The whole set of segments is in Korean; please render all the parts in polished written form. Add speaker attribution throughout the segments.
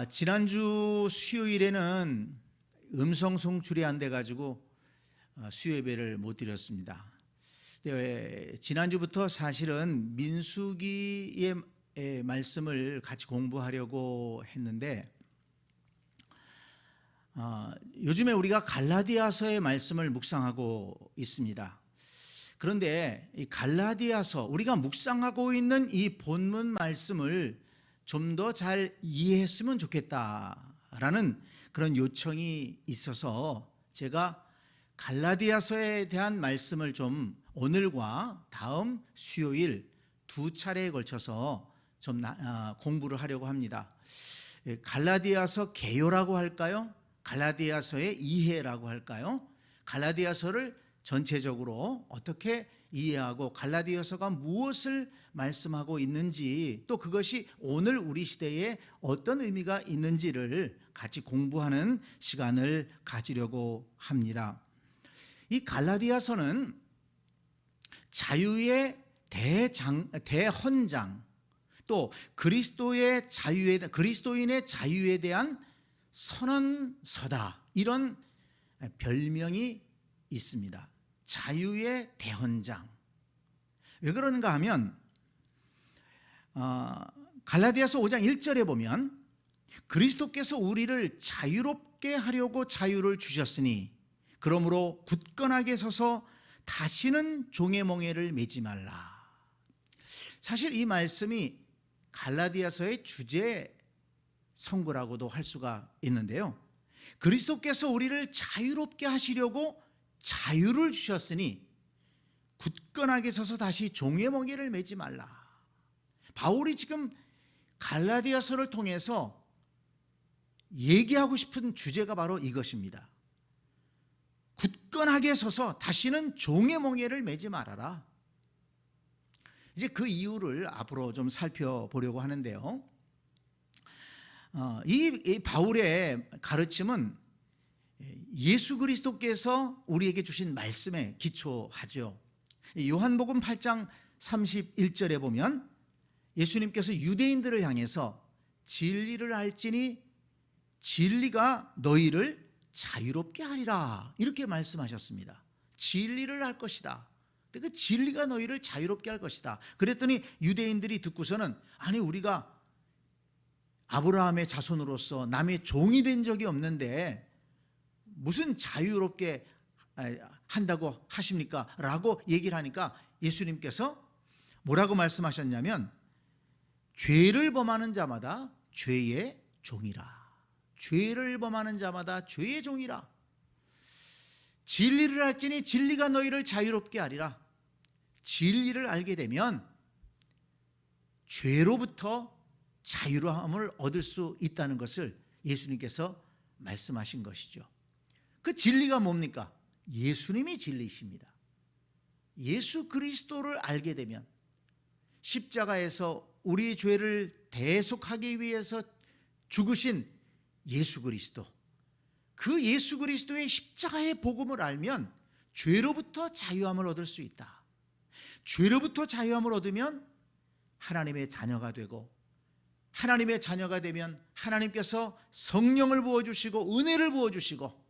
Speaker 1: 지난주 수요일에는 음성 송출이 안 돼가지고 수요 예배를 못 드렸습니다. 지난주부터 사실은 민수기의 말씀을 같이 공부하려고 했는데 요즘에 우리가 갈라디아서의 말씀을 묵상하고 있습니다. 그런데 이 갈라디아서, 우리가 묵상하고 있는 이 본문 말씀을 좀 더 잘 이해했으면 좋겠다라는 그런 요청이 있어서 제가 갈라디아서에 대한 말씀을 좀 오늘과 다음 수요일 두 차례에 걸쳐서 좀 공부를 하려고 합니다. 갈라디아서 개요라고 할까요? 갈라디아서의 이해라고 할까요? 갈라디아서를 전체적으로 어떻게 이해하고 갈라디아서가 무엇을 말씀하고 있는지, 또 그것이 오늘 우리 시대에 어떤 의미가 있는지를 같이 공부하는 시간을 가지려고 합니다. 이 갈라디아서는 자유의 대헌장, 또 그리스도인의 자유에 대한 선언서다, 이런 별명이 있습니다. 자유의 대헌장. 왜 그러는가 하면 갈라디아서 5장 1절에 보면 그리스도께서 우리를 자유롭게 하려고 자유를 주셨으니 그러므로 굳건하게 서서 다시는 종의 멍에를 매지 말라. 사실 이 말씀이 갈라디아서의 주제 선고라고도 할 수가 있는데요, 그리스도께서 우리를 자유롭게 하시려고 자유를 주셨으니 굳건하게 서서 다시 종의 멍에를 매지 말라. 바울이 지금 갈라디아서를 통해서 얘기하고 싶은 주제가 바로 이것입니다. 굳건하게 서서 다시는 종의 멍에를 매지 말아라. 이제 그 이유를 앞으로 좀 살펴보려고 하는데요, 이 바울의 가르침은 예수 그리스도께서 우리에게 주신 말씀에 기초하죠. 요한복음 8장 31절에 보면 예수님께서 유대인들을 향해서 진리를 알지니 진리가 너희를 자유롭게 하리라, 이렇게 말씀하셨습니다. 진리를 알 것이다. 그 진리가 너희를 자유롭게 할 것이다. 그랬더니 유대인들이 듣고서는, 아니 우리가 아브라함의 자손으로서 남의 종이 된 적이 없는데 무슨 자유롭게 한다고 하십니까? 라고 얘기를 하니까 예수님께서 뭐라고 말씀하셨냐면, 죄를 범하는 자마다 죄의 종이라. 죄를 범하는 자마다 죄의 종이라. 진리를 알지니 진리가 너희를 자유롭게 하리라. 진리를 알게 되면 죄로부터 자유함을 얻을 수 있다는 것을 예수님께서 말씀하신 것이죠. 그 진리가 뭡니까? 예수님이 진리이십니다. 예수 그리스도를 알게 되면, 십자가에서 우리의 죄를 대속하기 위해서 죽으신 예수 그리스도, 그 예수 그리스도의 십자가의 복음을 알면 죄로부터 자유함을 얻을 수 있다. 죄로부터 자유함을 얻으면 하나님의 자녀가 되고, 하나님의 자녀가 되면 하나님께서 성령을 부어주시고 은혜를 부어주시고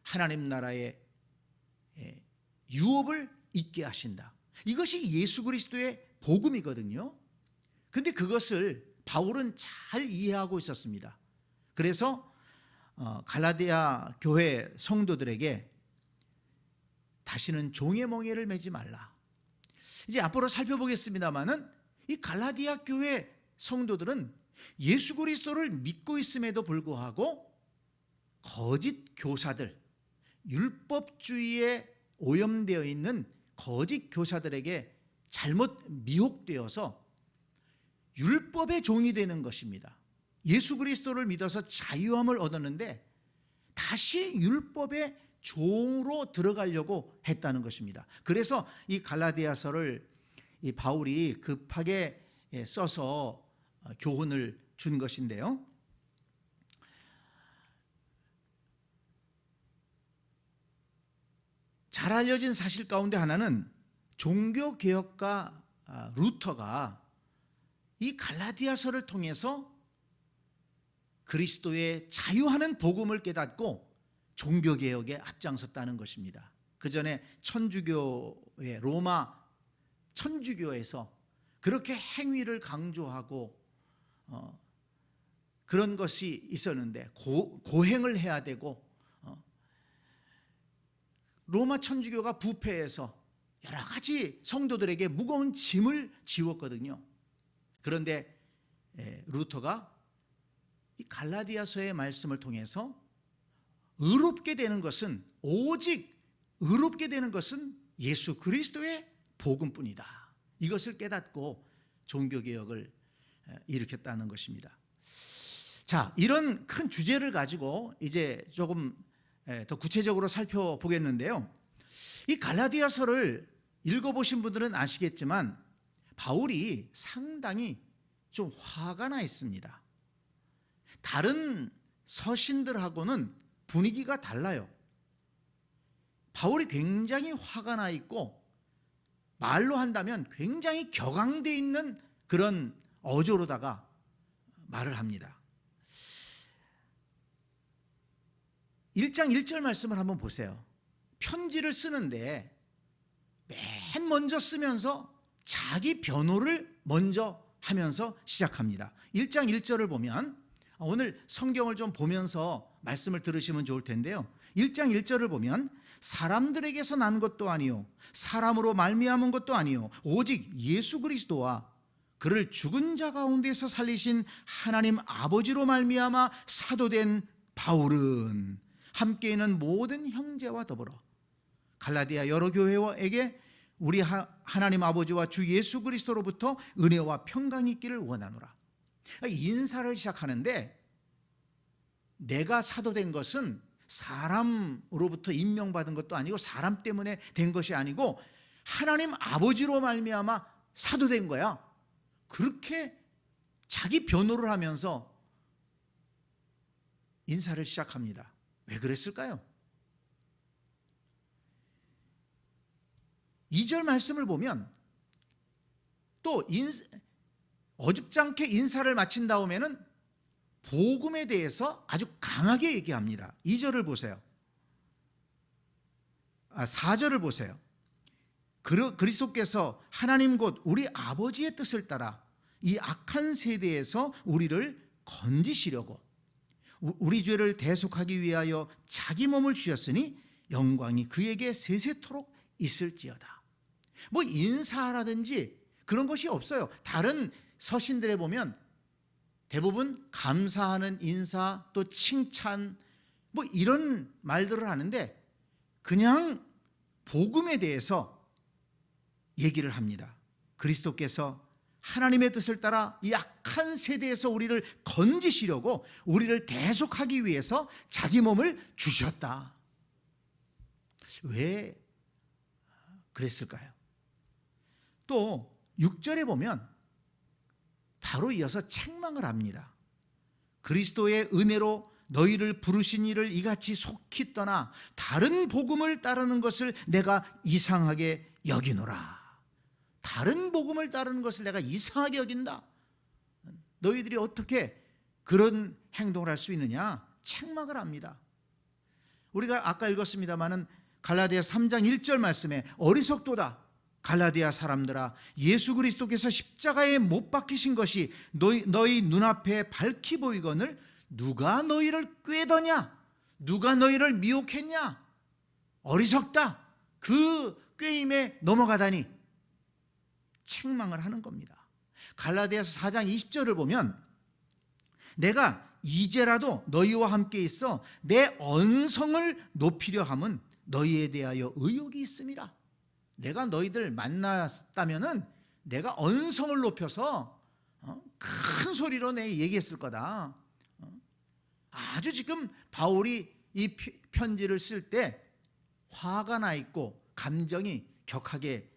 Speaker 1: 하나님 나라의 유업을 있게 하신다. 이것이 예수 그리스도의 복음이거든요. 그런데 그것을 바울은 잘 이해하고 있었습니다. 그래서 갈라디아 교회 성도들에게 다시는 종의 멍에를 매지 말라. 이제 앞으로 살펴보겠습니다마는 이 갈라디아 교회 성도들은 예수 그리스도를 믿고 있음에도 불구하고 거짓 교사들, 율법주의에 오염되어 있는 거짓 교사들에게 잘못 미혹되어서 율법의 종이 되는 것입니다. 예수 그리스도를 믿어서 자유함을 얻었는데 다시 율법의 종으로 들어가려고 했다는 것입니다. 그래서 이 갈라디아서를 이 바울이 급하게 써서 교훈을 준 것인데요, 잘 알려진 사실 가운데 하나는 종교개혁가 루터가 이 갈라디아서를 통해서 그리스도의 자유하는 복음을 깨닫고 종교개혁에 앞장섰다는 것입니다. 그 전에 천주교의 로마 천주교에서 그렇게 행위를 강조하고 그런 것이 있었는데 고행을 해야 되고 로마 천주교가 부패해서 여러 가지 성도들에게 무거운 짐을 지웠거든요. 그런데 루터가 이 갈라디아서의 말씀을 통해서 의롭게 되는 것은 오직 의롭게 되는 것은 예수 그리스도의 복음뿐이다. 이것을 깨닫고 종교개혁을 일으켰다는 것입니다. 자, 이런 큰 주제를 가지고 이제 조금 더 구체적으로 살펴보겠는데요. 이 갈라디아서를 읽어보신 분들은 아시겠지만 바울이 상당히 좀 화가 나 있습니다. 다른 서신들하고는 분위기가 달라요. 바울이 굉장히 화가 나 있고 말로 한다면 굉장히 격앙돼 있는 그런 어조로다가 말을 합니다. 1장 1절 말씀을 한번 보세요. 편지를 쓰는데 맨 먼저 쓰면서 자기 변호를 먼저 하면서 시작합니다. 1장 1절을 보면 오늘 성경을 좀 보면서 말씀을 들으시면 좋을 텐데요. 1장 1절을 보면 사람들에게서 난 것도 아니요 사람으로 말미암은 것도 아니요 오직 예수 그리스도와 그를 죽은 자 가운데서 살리신 하나님 아버지로 말미암아 사도된 바울은 함께 있는 모든 형제와 더불어 갈라디아 여러 교회에게 우리 하나님 아버지와 주 예수 그리스도로부터 은혜와 평강이 있기를 원하노라. 인사를 시작하는데 내가 사도된 것은 사람으로부터 임명받은 것도 아니고 사람 때문에 된 것이 아니고 하나님 아버지로 말미암아 사도된 거야. 그렇게 자기 변호를 하면서 인사를 시작합니다. 왜 그랬을까요? 2절 말씀을 보면 또 어줍잖게 인사를 마친 다음에는 복음에 대해서 아주 강하게 얘기합니다. 2절을 보세요. 4절을 보세요. 그리스도께서 하나님 곧 우리 아버지의 뜻을 따라 이 악한 세대에서 우리를 건지시려고 우리 죄를 대속하기 위하여 자기 몸을 주셨으니 영광이 그에게 세세토록 있을지어다. 뭐 인사라든지 그런 것이 없어요. 다른 서신들에 보면 대부분 감사하는 인사 또 칭찬 뭐 이런 말들을 하는데 그냥 복음에 대해서 얘기를 합니다. 그리스도께서 하나님의 뜻을 따라 이 악한 세대에서 우리를 건지시려고 우리를 대속하기 위해서 자기 몸을 주셨다. 왜 그랬을까요? 또 6절에 보면 바로 이어서 책망을 합니다. 그리스도의 은혜로 너희를 부르신 이를 이같이 속히 떠나 다른 복음을 따르는 것을 내가 이상하게 여기노라. 다른 복음을 따르는 것을 내가 이상하게 여긴다. 너희들이 어떻게 그런 행동을 할 수 있느냐? 책망을 합니다. 우리가 아까 읽었습니다마는 갈라디아 3장 1절 말씀에 어리석도다. 갈라디아 사람들아 예수 그리스도께서 십자가에 못 박히신 것이 너희 눈앞에 밝히 보이거늘 누가 너희를 꾀더냐? 누가 너희를 미혹했냐? 어리석다. 그 꾀임에 넘어가다니. 책망을 하는 겁니다. 갈라디아서 4장 20절을 보면 내가 이제라도 너희와 함께 있어 내 언성을 높이려 함은 너희에 대하여 의욕이 있음이라. 내가 너희들 만났다면은 내가 언성을 높여서 큰 소리로 내 얘기했을 거다. 아주 지금 바울이 이 편지를 쓸 때 화가 나 있고 감정이 격하게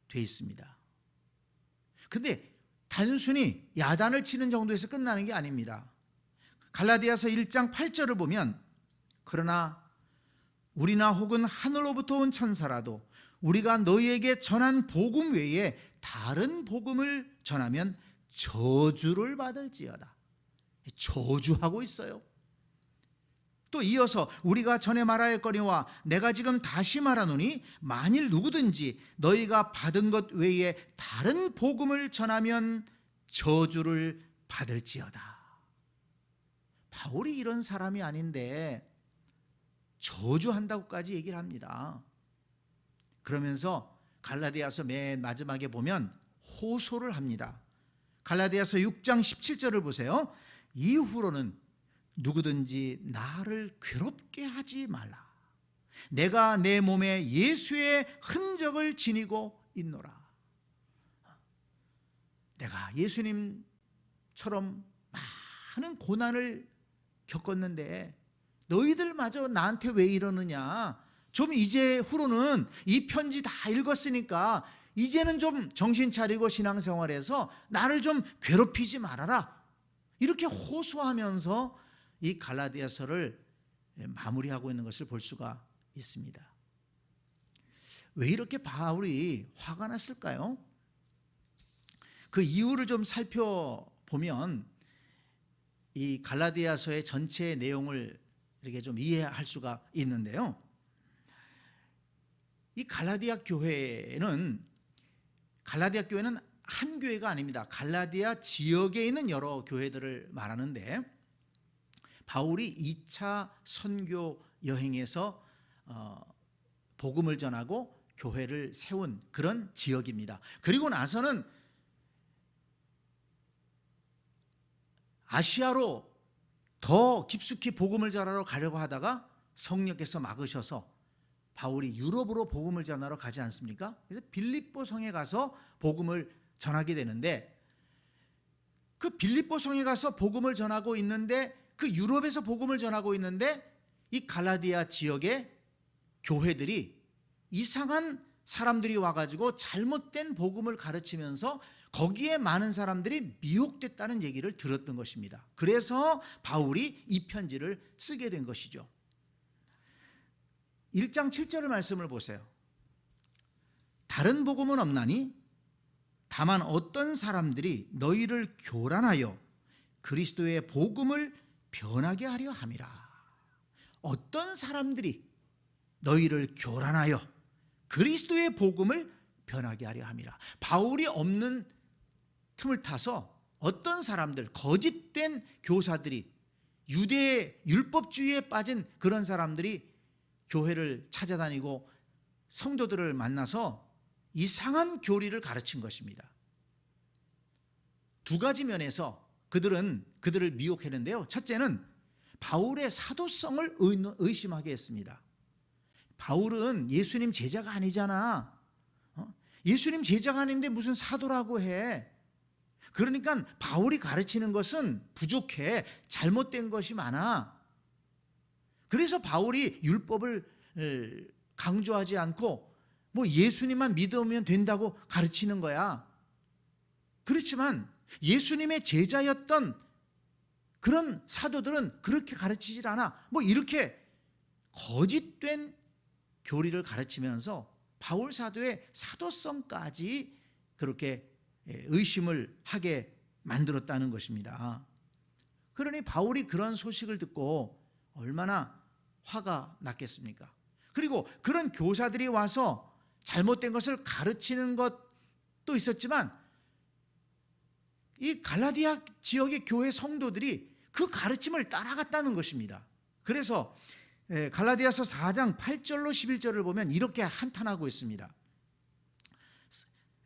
Speaker 1: 돼 있습니다. 근데 단순히 야단을 치는 정도에서 끝나는 게 아닙니다. 갈라디아서 1장 8절을 보면 그러나 우리나 혹은 하늘로부터 온 천사라도 우리가 너희에게 전한 복음 외에 다른 복음을 전하면 저주를 받을지어다. 저주하고 있어요. 또 이어서 우리가 전에 말하였거니와 내가 지금 다시 말하노니 만일 누구든지 너희가 받은 것 외에 다른 복음을 전하면 저주를 받을지어다. 바울이 이런 사람이 아닌데 저주한다고까지 얘기를 합니다. 그러면서 갈라디아서 맨 마지막에 보면 호소를 합니다. 갈라디아서 6장 17절을 보세요. 이후로는 누구든지 나를 괴롭게 하지 말라. 내가 내 몸에 예수의 흔적을 지니고 있노라. 내가 예수님처럼 많은 고난을 겪었는데 너희들마저 나한테 왜 이러느냐. 좀 이제 후로는 이 편지 다 읽었으니까 이제는 좀 정신 차리고 신앙생활에서 나를 좀 괴롭히지 말아라. 이렇게 호소하면서 이 갈라디아서를 마무리하고 있는 것을 볼 수가 있습니다. 왜 이렇게 바울이 화가 났을까요? 그 이유를 좀 살펴보면 이 갈라디아서의 전체 내용을 이렇게 좀 이해할 수가 있는데요. 이 갈라디아 교회는 한 교회가 아닙니다. 갈라디아 지역에 있는 여러 교회들을 말하는데 바울이 2차 선교 여행에서 복음을 전하고 교회를 세운 그런 지역입니다. 그리고 나서는 아시아로 더 깊숙이 복음을 전하러 가려고 하다가 성령께서 막으셔서 바울이 유럽으로 복음을 전하러 가지 않습니까? 그래서 빌립보 성에 가서 복음을 전하게 되는데 그 빌립보 성에 가서 복음을 전하고 있는데 그 유럽에서 복음을 전하고 있는데 이 갈라디아 지역의 교회들이 이상한 사람들이 와가지고 잘못된 복음을 가르치면서 거기에 많은 사람들이 미혹됐다는 얘기를 들었던 것입니다. 그래서 바울이 이 편지를 쓰게 된 것이죠. 1장 7절의 말씀을 보세요. 다른 복음은 없나니 다만 어떤 사람들이 너희를 교란하여 그리스도의 복음을 변하게 하려 함이라. 어떤 사람들이 너희를 교란하여 그리스도의 복음을 변하게 하려 함이라. 바울이 없는 틈을 타서 어떤 사람들, 거짓된 교사들이, 유대 율법주의에 빠진 그런 사람들이 교회를 찾아다니고 성도들을 만나서 이상한 교리를 가르친 것입니다. 두 가지 면에서 그들을 미혹했는데요. 첫째는 바울의 사도성을 의심하게 했습니다. 바울은 예수님 제자가 아니잖아. 예수님 제자가 아닌데 무슨 사도라고 해. 그러니까 바울이 가르치는 것은 부족해. 잘못된 것이 많아. 그래서 바울이 율법을 강조하지 않고 뭐 예수님만 믿으면 된다고 가르치는 거야. 그렇지만 예수님의 제자였던 그런 사도들은 그렇게 가르치질 않아. 뭐 이렇게 거짓된 교리를 가르치면서 바울 사도의 사도성까지 그렇게 의심을 하게 만들었다는 것입니다. 그러니 바울이 그런 소식을 듣고 얼마나 화가 났겠습니까? 그리고 그런 교사들이 와서 잘못된 것을 가르치는 것도 있었지만 이 갈라디아 지역의 교회 성도들이 그 가르침을 따라갔다는 것입니다. 그래서 갈라디아서 4장 8절로 11절을 보면 이렇게 한탄하고 있습니다.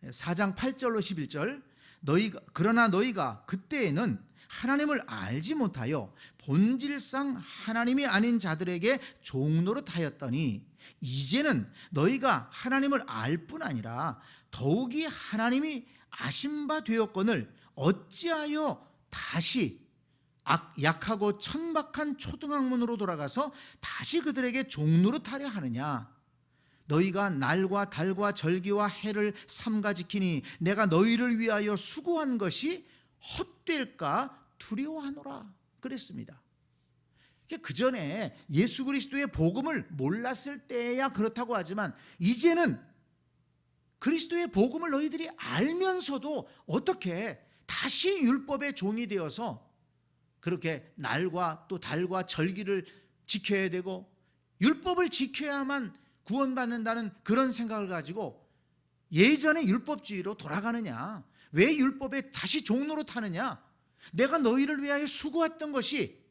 Speaker 1: 4장 8절로 11절 그러나 너희가 그때에는 하나님을 알지 못하여 본질상 하나님이 아닌 자들에게 종노릇하였더니 이제는 너희가 하나님을 알 뿐 아니라 더욱이 하나님이 아신 바 되었거늘 어찌하여 다시 약하고 천박한 초등학문으로 돌아가서 다시 그들에게 종노릇하려 하느냐. 너희가 날과 달과 절기와 해를 삼가 지키니 내가 너희를 위하여 수고한 것이 헛될까 두려워하노라 그랬습니다. 그 전에 예수 그리스도의 복음을 몰랐을 때야 그렇다고 하지만 이제는 그리스도의 복음을 너희들이 알면서도 어떻게 다시 율법의 종이 되어서 그렇게 날과 또 달과 절기를 지켜야 되고 율법을 지켜야만 구원받는다는 그런 생각을 가지고 예전의 율법주의로 돌아가느냐? 왜 율법에 다시 종로로 타느냐? 내가 너희를 위하여 수고했던 것이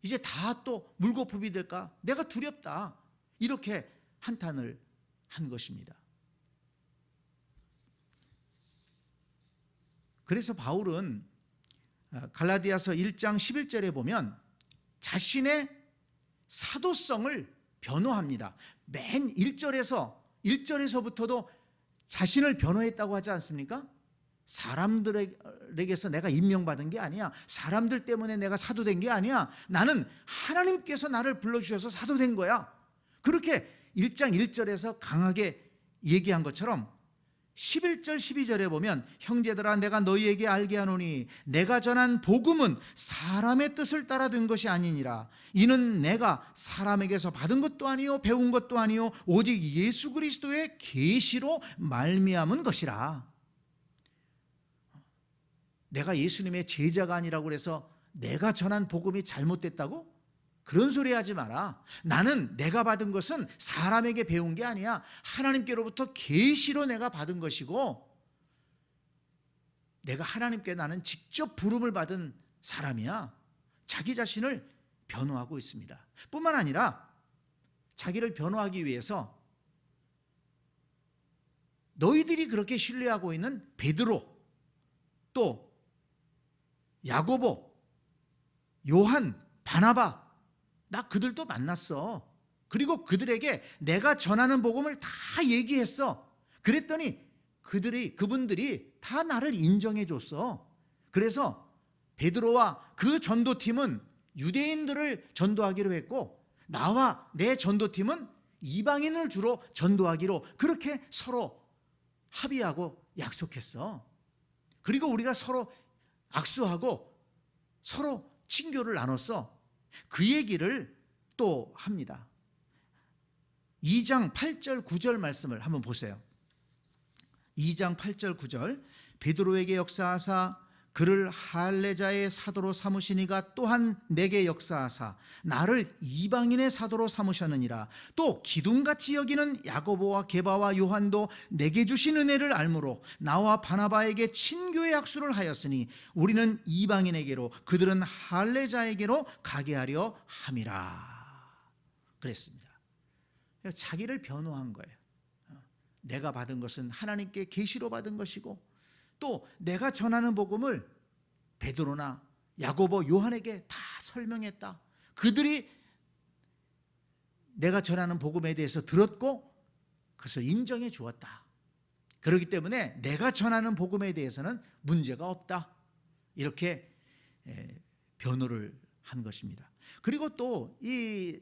Speaker 1: 이제 다 또 물거품이 될까? 내가 두렵다. 이렇게 한탄을 한 것입니다. 그래서 바울은 갈라디아서 1장 11절에 보면 자신의 사도성을 변호합니다. 맨 1절에서부터도 자신을 변호했다고 하지 않습니까? 사람들에게서 내가 임명받은 게 아니야. 사람들 때문에 내가 사도된 게 아니야. 나는 하나님께서 나를 불러주셔서 사도된 거야. 그렇게 1장 1절에서 강하게 얘기한 것처럼 11절 12절에 보면 형제들아 내가 너희에게 알게 하노니 내가 전한 복음은 사람의 뜻을 따라 된 것이 아니니라. 이는 내가 사람에게서 받은 것도 아니요 배운 것도 아니요 오직 예수 그리스도의 계시로 말미암은 것이라. 내가 예수님의 제자가 아니라고 그래서 내가 전한 복음이 잘못됐다고? 그런 소리 하지 마라. 나는 내가 받은 것은 사람에게 배운 게 아니야. 하나님께로부터 계시로 내가 받은 것이고 내가 하나님께 나는 직접 부름을 받은 사람이야. 자기 자신을 변호하고 있습니다. 뿐만 아니라 자기를 변호하기 위해서 너희들이 그렇게 신뢰하고 있는 베드로 또 야고보, 요한, 바나바 나 그들도 만났어. 그리고 그들에게 내가 전하는 복음을 다 얘기했어. 그랬더니 그분들이 다 나를 인정해 줬어. 그래서 베드로와 그 전도팀은 유대인들을 전도하기로 했고 나와 내 전도팀은 이방인을 주로 전도하기로 그렇게 서로 합의하고 약속했어. 그리고 우리가 서로 악수하고 서로 친교를 나눴어. 그 얘기를 또 합니다. 2장 8절 9절 말씀을 한번 보세요. 2장 8절 9절 베드로에게 역사하사 그를 할례자의 사도로 삼으시니가 또한 내게 역사하사 나를 이방인의 사도로 삼으셨느니라. 또 기둥같이 여기는 야고보와 게바와 요한도 내게 주신 은혜를 알므로 나와 바나바에게 친교의 약수를 하였으니 우리는 이방인에게로 그들은 할례자에게로 가게 하려 함이라. 그랬습니다. 자기를 변호한 거예요. 내가 받은 것은 하나님께 계시로 받은 것이고 또 내가 전하는 복음을 베드로나 야고보, 요한에게 다 설명했다. 그들이 내가 전하는 복음에 대해서 들었고 그것을 인정해 주었다. 그렇기 때문에 내가 전하는 복음에 대해서는 문제가 없다. 이렇게 변호를 한 것입니다. 그리고 또 이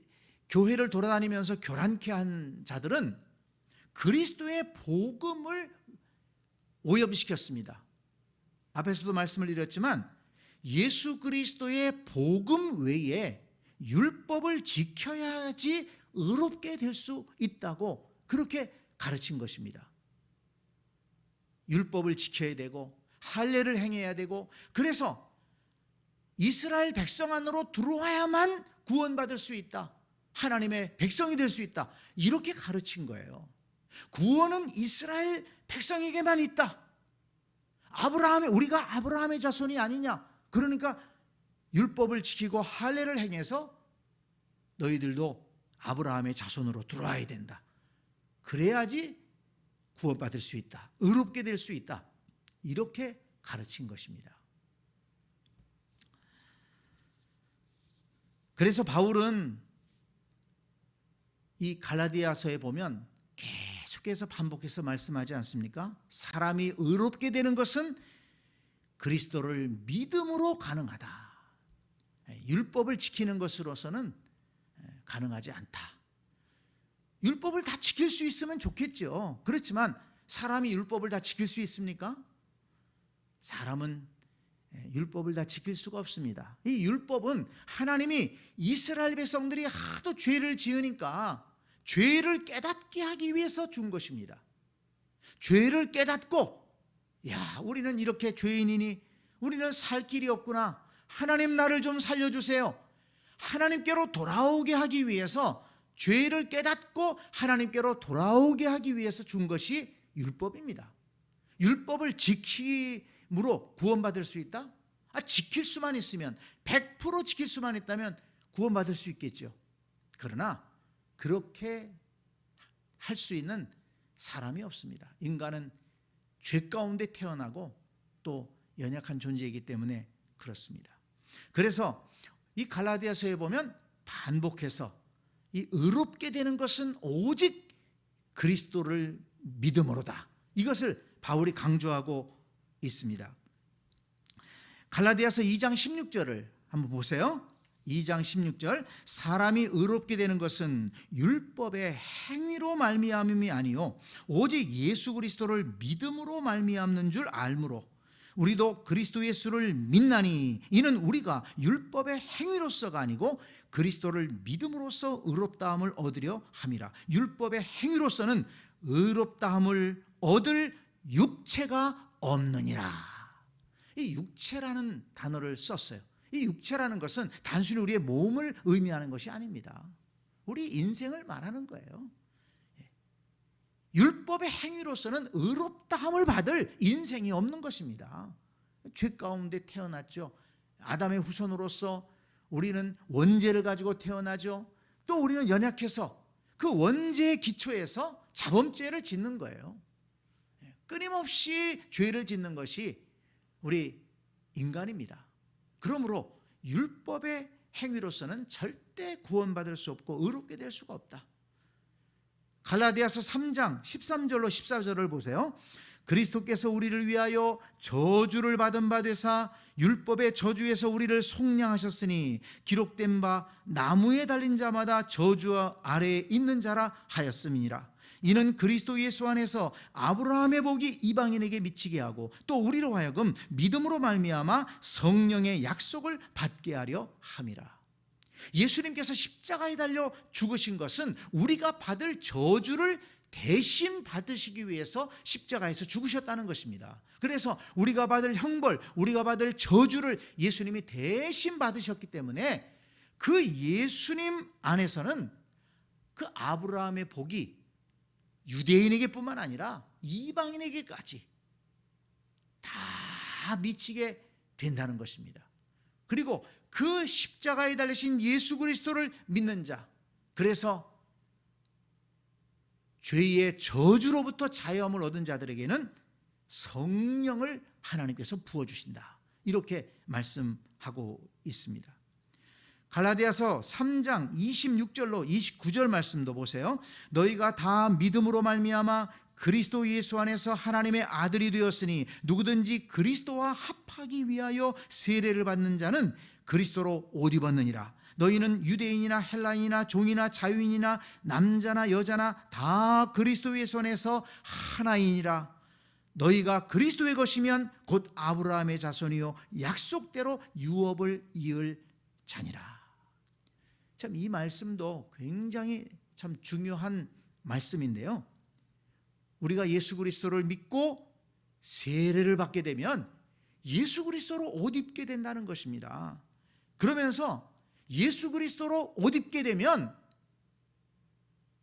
Speaker 1: 교회를 돌아다니면서 교란케 한 자들은 그리스도의 복음을 오염시켰습니다. 앞에서도 말씀을 드렸지만 예수 그리스도의 복음 외에 율법을 지켜야지 의롭게 될 수 있다고 그렇게 가르친 것입니다. 율법을 지켜야 되고 할례를 행해야 되고 그래서 이스라엘 백성 안으로 들어와야만 구원받을 수 있다. 하나님의 백성이 될 수 있다. 이렇게 가르친 거예요. 구원은 이스라엘 백성에게만 있다. 우리가 아브라함의 자손이 아니냐. 그러니까 율법을 지키고 할례를 행해서 너희들도 아브라함의 자손으로 들어와야 된다. 그래야지 구원받을 수 있다. 의롭게 될 수 있다. 이렇게 가르친 것입니다. 그래서 바울은 이 갈라디아서에 보면 계속해서 반복해서 말씀하지 않습니까? 사람이 의롭게 되는 것은 그리스도를 믿음으로 가능하다. 율법을 지키는 것으로서는 가능하지 않다. 율법을 다 지킬 수 있으면 좋겠죠. 그렇지만 사람이 율법을 다 지킬 수 있습니까? 사람은 율법을 다 지킬 수가 없습니다. 이 율법은 하나님이 이스라엘 백성들이 하도 죄를 지으니까 죄를 깨닫게 하기 위해서 준 것입니다. 죄를 깨닫고 우리는 이렇게 죄인이니 우리는 살 길이 없구나 하나님 나를 좀 살려주세요. 하나님께로 돌아오게 하기 위해서, 죄를 깨닫고 하나님께로 돌아오게 하기 위해서 준 것이 율법입니다. 율법을 지킴으로 구원받을 수 있다? 지킬 수만 있으면, 100% 지킬 수만 있다면 구원받을 수 있겠죠. 그러나 그렇게 할 수 있는 사람이 없습니다. 인간은 죄 가운데 태어나고 또 연약한 존재이기 때문에 그렇습니다. 그래서 이 갈라디아서에 보면 반복해서 이 의롭게 되는 것은 오직 그리스도를 믿음으로다, 이것을 바울이 강조하고 있습니다. 갈라디아서 2장 16절을 한번 보세요. 2장 16절, 사람이 의롭게 되는 것은 율법의 행위로 말미암음이 아니요 오직 예수 그리스도를 믿음으로 말미암는 줄 알므로 우리도 그리스도 예수를 믿나니 이는 우리가 율법의 행위로서가 아니고 그리스도를 믿음으로써 의롭다함을 얻으려 함이라. 율법의 행위로서는 의롭다함을 얻을 육체가 없느니라. 이 육체라는 단어를 썼어요. 이 육체라는 것은 단순히 우리의 몸을 의미하는 것이 아닙니다. 우리 인생을 말하는 거예요. 율법의 행위로서는 의롭다함을 받을 인생이 없는 것입니다. 죄 가운데 태어났죠. 아담의 후손으로서 우리는 원죄를 가지고 태어나죠. 또 우리는 연약해서 그 원죄의 기초에서 자범죄를 짓는 거예요. 끊임없이 죄를 짓는 것이 우리 인간입니다. 그러므로 율법의 행위로서는 절대 구원받을 수 없고 의롭게 될 수가 없다. 갈라디아서 3장 13절로 14절을 보세요. 그리스도께서 우리를 위하여 저주를 받은 바 되사 율법의 저주에서 우리를 속량하셨으니 기록된 바 나무에 달린 자마다 저주 아래에 있는 자라 하였음이니라. 이는 그리스도 예수 안에서 아브라함의 복이 이방인에게 미치게 하고 또 우리로 하여금 믿음으로 말미암아 성령의 약속을 받게 하려 함이라. 예수님께서 십자가에 달려 죽으신 것은 우리가 받을 저주를 대신 받으시기 위해서 십자가에서 죽으셨다는 것입니다. 그래서 우리가 받을 형벌, 우리가 받을 저주를 예수님이 대신 받으셨기 때문에 그 예수님 안에서는 그 아브라함의 복이 유대인에게뿐만 아니라 이방인에게까지 다 미치게 된다는 것입니다. 그리고 그 십자가에 달리신 예수 그리스도를 믿는 자, 그래서 죄의 저주로부터 자유함을 얻은 자들에게는 성령을 하나님께서 부어주신다, 이렇게 말씀하고 있습니다. 갈라디아서 3장 26절로 29절 말씀도 보세요. 너희가 다 믿음으로 말미암아 그리스도 예수 안에서 하나님의 아들이 되었으니 누구든지 그리스도와 합하기 위하여 세례를 받는 자는 그리스도로 옷 입었느니라. 너희는 유대인이나 헬라인이나 종이나 자유인이나 남자나 여자나 다 그리스도 예수 안에서 하나이니라. 너희가 그리스도의 것이면 곧 아브라함의 자손이요 약속대로 유업을 이을 자니라. 참 이 말씀도 굉장히 참 중요한 말씀인데요. 우리가 예수 그리스도를 믿고 세례를 받게 되면 예수 그리스도로 옷 입게 된다는 것입니다. 그러면서 예수 그리스도로 옷 입게 되면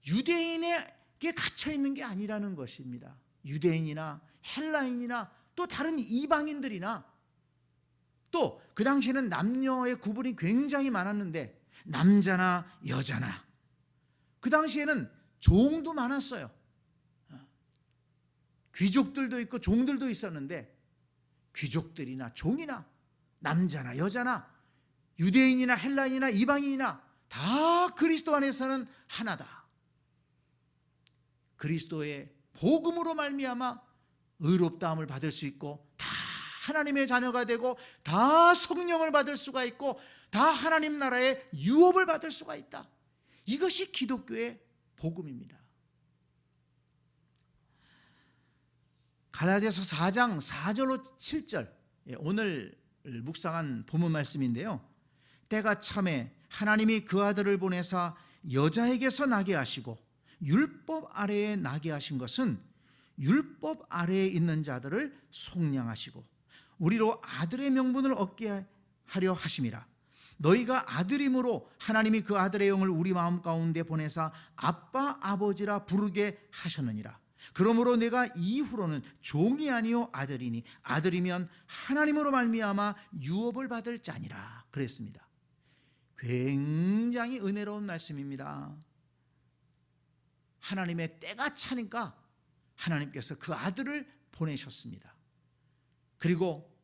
Speaker 1: 유대인에게 갇혀 있는 게 아니라는 것입니다. 유대인이나 헬라인이나 또 다른 이방인들이나 또 그 당시에는 남녀의 구분이 굉장히 많았는데 남자나 여자나, 그 당시에는 종도 많았어요. 귀족들도 있고 종들도 있었는데 귀족들이나 종이나 남자나 여자나 유대인이나 헬라인이나 이방인이나 다 그리스도 안에서는 하나다. 그리스도의 복음으로 말미암아 의롭다함을 받을 수 있고 다 하나님의 자녀가 되고 다 성령을 받을 수가 있고 다 하나님 나라의 유업을 받을 수가 있다. 이것이 기독교의 복음입니다. 갈라디아서 4장 4절로 7절, 오늘 묵상한 본문 말씀인데요. 때가 참에 하나님이 그 아들을 보내사 여자에게서 나게 하시고 율법 아래에 나게 하신 것은 율법 아래에 있는 자들을 속량하시고 우리로 아들의 명분을 얻게 하려 하심이라. 너희가 아들임으로 하나님이 그 아들의 영을 우리 마음 가운데 보내사 아빠 아버지라 부르게 하셨느니라. 그러므로 내가 이후로는 종이 아니요 아들이니 아들이면 하나님으로 말미암아 유업을 받을 자니라 그랬습니다. 굉장히 은혜로운 말씀입니다. 하나님의 때가 차니까 하나님께서 그 아들을 보내셨습니다. 그리고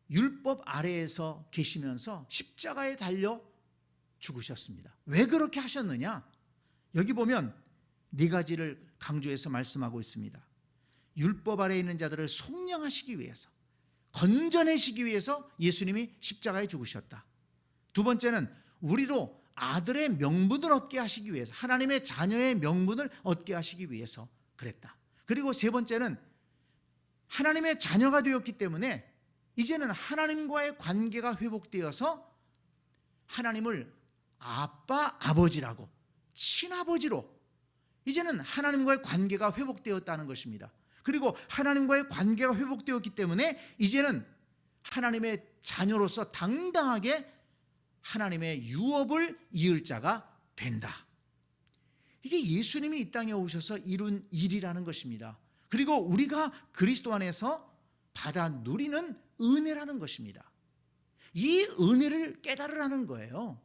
Speaker 1: 율법 아래에서 계시면서 십자가에 달려 죽으셨습니다. 왜 그렇게 하셨느냐? 여기 보면 네 가지를 강조해서 말씀하고 있습니다. 율법 아래에 있는 자들을 속량하시기 위해서, 건져내시기 위해서 예수님이 십자가에 죽으셨다. 두 번째는 우리로 아들의 명분을 얻게 하시기 위해서, 하나님의 자녀의 명분을 얻게 하시기 위해서 그랬다. 그리고 세 번째는 하나님의 자녀가 되었기 때문에 이제는 하나님과의 관계가 회복되어서 하나님을 아빠, 아버지라고, 친아버지로 이제는 하나님과의 관계가 회복되었다는 것입니다. 그리고 하나님과의 관계가 회복되었기 때문에 이제는 하나님의 자녀로서 당당하게 하나님의 유업을 이을 자가 된다. 이게 예수님이 이 땅에 오셔서 이룬 일이라는 것입니다. 그리고 우리가 그리스도 안에서 받아 누리는 은혜라는 것입니다. 이 은혜를 깨달으라는 거예요.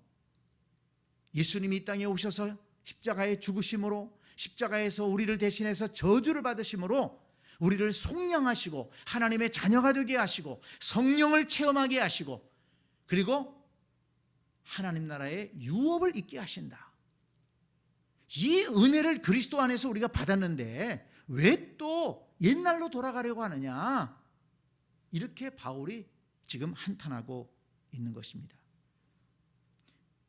Speaker 1: 예수님이 이 땅에 오셔서 십자가에 죽으심으로, 십자가에서 우리를 대신해서 저주를 받으심으로 우리를 속량하시고 하나님의 자녀가 되게 하시고 성령을 체험하게 하시고 그리고 하나님 나라의 유업을 있게 하신다. 이 은혜를 그리스도 안에서 우리가 받았는데 왜 또 옛날로 돌아가려고 하느냐? 이렇게 바울이 지금 한탄하고 있는 것입니다.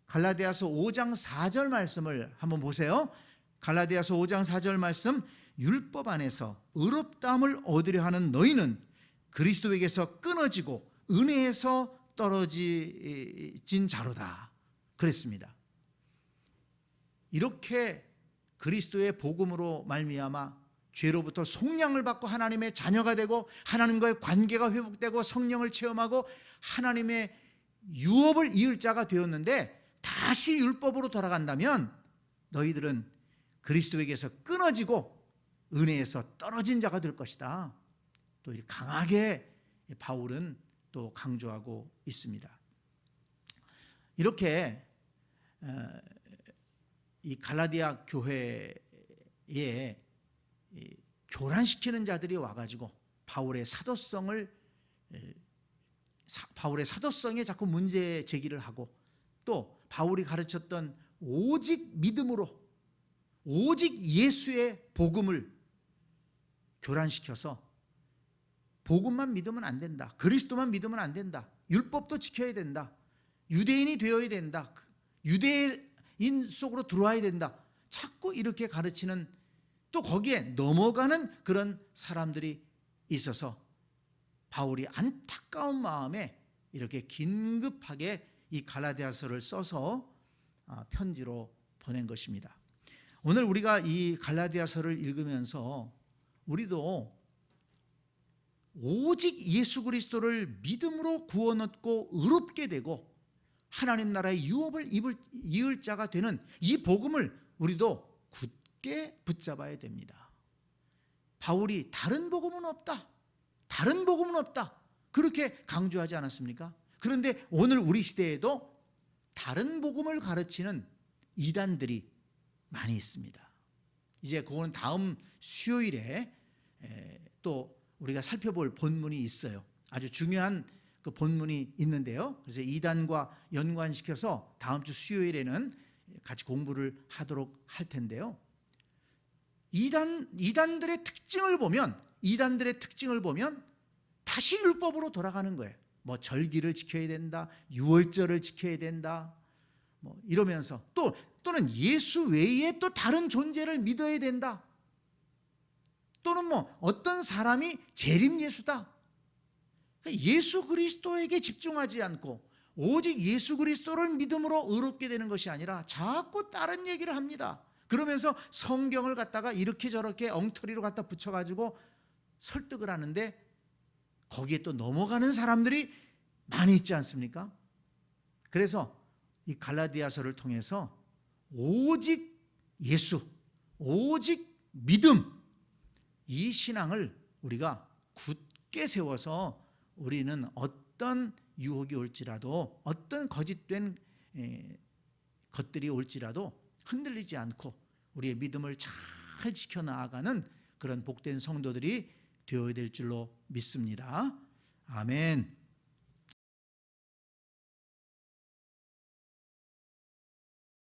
Speaker 1: 갈라디아서 5장 4절 말씀을 한번 보세요. 갈라디아서 5장 4절 말씀, 율법 안에서 의롭다함을 얻으려 하는 너희는 그리스도에게서 끊어지고 은혜에서 떨어진 자로다 그랬습니다. 이렇게 그리스도의 복음으로 말미암아 죄로부터 속량을 받고 하나님의 자녀가 되고 하나님과의 관계가 회복되고 성령을 체험하고 하나님의 유업을 이을 자가 되었는데 다시 율법으로 돌아간다면 너희들은 그리스도에게서 끊어지고 은혜에서 떨어진 자가 될 것이다. 또 이렇게 강하게 바울은 또 강조하고 있습니다. 이렇게 이 갈라디아 교회에 교란시키는 자들이 와가지고 바울의 사도성에 자꾸 문제 제기를 하고 또 바울이 가르쳤던 오직 믿음으로 오직 예수의 복음을 교란시켜서 복음만 믿으면 안 된다. 그리스도만 믿으면 안 된다. 율법도 지켜야 된다. 유대인이 되어야 된다. 유대인 속으로 들어와야 된다. 자꾸 이렇게 가르치는 또 거기에 넘어가는 그런 사람들이 있어서 바울이 안타까운 마음에 이렇게 긴급하게 이 갈라디아서를 써서 편지로 보낸 것입니다. 오늘 우리가 이 갈라디아서를 읽으면서 우리도 오직 예수 그리스도를 믿음으로 구원 얻고 의롭게 되고 하나님 나라의 유업을 이을 자가 되는 이 복음을 우리도 굳게 붙잡아야 됩니다. 바울이 다른 복음은 없다. 다른 복음은 없다. 그렇게 강조하지 않았습니까? 그런데 오늘 우리 시대에도 다른 복음을 가르치는 이단들이 많이 있습니다. 이제 그거는 다음 수요일에 또 우리가 살펴볼 본문이 있어요. 아주 중요한 그 본문이 있는데요. 그래서 이단과 연관시켜서 다음 주 수요일에는 같이 공부를 하도록 할 텐데요. 이단들의 특징을 보면 다시 율법으로 돌아가는 거예요. 뭐 절기를 지켜야 된다, 유월절을 지켜야 된다, 뭐 이러면서 또는 예수 외에 또 다른 존재를 믿어야 된다. 또는 뭐 어떤 사람이 재림 예수다. 예수 그리스도에게 집중하지 않고 오직 예수 그리스도를 믿음으로 의롭게 되는 것이 아니라 자꾸 다른 얘기를 합니다. 그러면서 성경을 갖다가 이렇게 저렇게 엉터리로 갖다 붙여가지고 설득을 하는데 거기에 또 넘어가는 사람들이 많이 있지 않습니까? 그래서 이 갈라디아서를 통해서 오직 예수, 오직 믿음, 이 신앙을 우리가 굳게 세워서 우리는 어떤 유혹이 올지라도, 어떤 거짓된 것들이 올지라도 흔들리지 않고 우리의 믿음을 잘 지켜나가는 그런 복된 성도들이 되어야 될 줄로 믿습니다. 아멘.